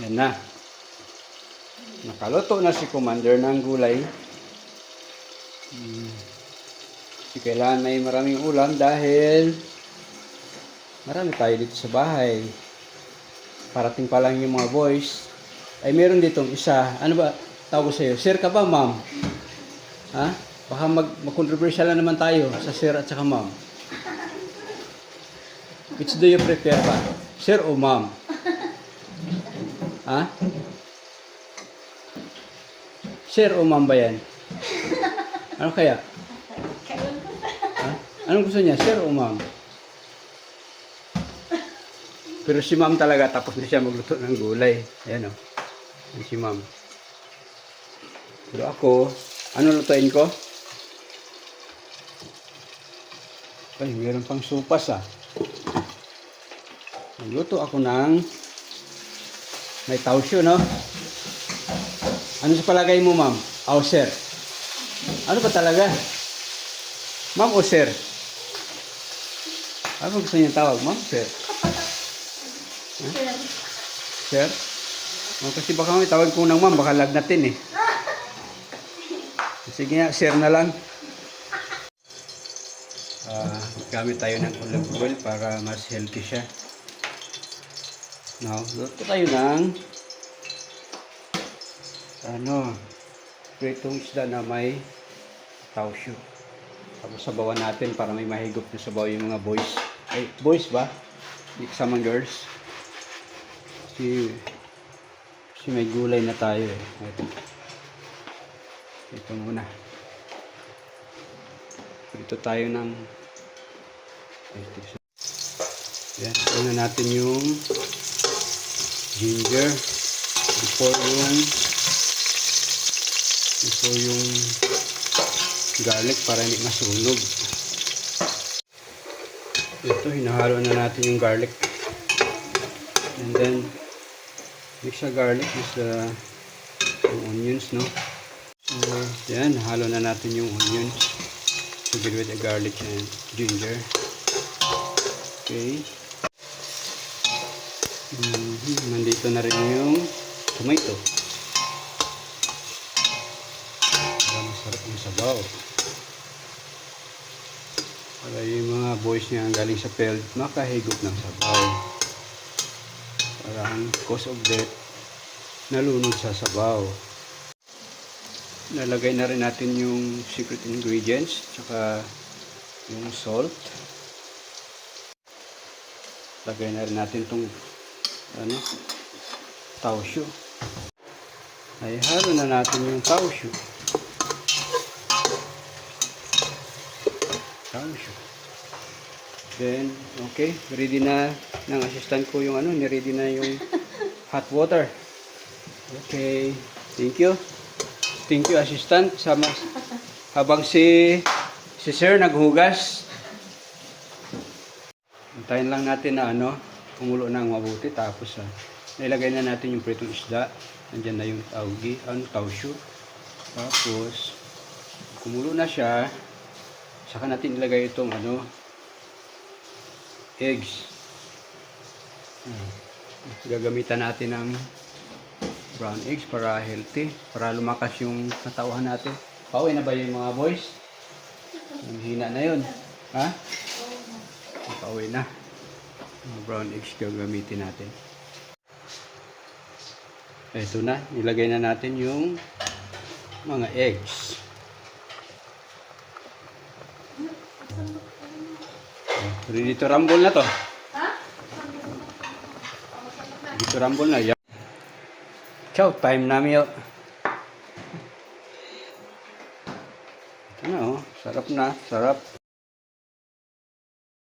Yan na. Nakaluto na si Commander ng gulay. Kasi kailangan may maraming ulam dahil marami tayo dito sa bahay. Parating pa lang yung mga boys. Ay meron ditong isa. Ano ba tawag ko sa'yo? Sir ka ba, ma'am? Ha? Baka mag-controversial na naman tayo sa sir at saka ma'am. Which do you prefer ba? Sir o ma'am? Ha? Sir o ma'am ba yan? Ano kaya? Ha? Anong gusto niya? Sir o ma'am? Pero si ma'am talaga tapos na siya magluto ng gulay. Ayan o. Ayan si ma'am. Pero ako, ano lutuin ko? Ay, meron pang supas ah. Nagluto ako ng may tausyo, no? Ano sa palagay mo, ma'am? O sir? Ano ba talaga? Ma'am o sir? Ano gusto niyo tawag? Ma'am, sir? Huh? Sir? O, kasi baka may tawag ko ng ma'am, baka lagnatin eh. Sige nga, sir na lang. Gamit tayo ng olive oil para mas healthy siya. Now, luto tayo ng pritong isda na may tausyo. Tapos sabawan natin para may mahigop na sabaw yung mga boys. Ay, boys ba? Hindi kasamang girls. Kasi may gulay na tayo eh. Ito muna. Prito tayo ng yan. Una natin yung ginger before yung garlic para hindi masunog. Ito, hinahalo na natin yung garlic. And then, mix sa garlic is yung onions, no? So, yan, halo na natin yung onions together with the garlic and ginger. Okay. Nandito na rin yung tomato. Para masarap yung sabaw. Para yung mga boys niya galing sa field, makahigop ng sabaw. Para ang cause of death, nalunod sa sabaw. Nalagay na rin natin yung secret ingredients, tsaka yung salt. Lagay na rin natin itong tausyo. Ay, halo na natin yung tausyo. Then, okay, ready na ng assistant ko yung ni-ready na yung hot water. Okay, thank you. Thank you, assistant. Habang si sir naghugas. Antayin lang natin na kumulo ng mabuti. Tapos nilagay na natin yung pritong isda. Nandiyan na yung tausyo. Tapos kumulo na siya. Saka natin ilagay itong eggs. Gagamitan natin ng brown eggs para healthy, para lumakas yung katawan natin. Pauwi na ba yung mga boys? Ang hina na yun. Ha? Pauwi na. Brown eggs gagamitin natin. Ito na, ilagay na natin yung mga eggs. Ready to rumble na to. Ready to rumble na. Chow time namin yun. Ito na sarap na, sarap.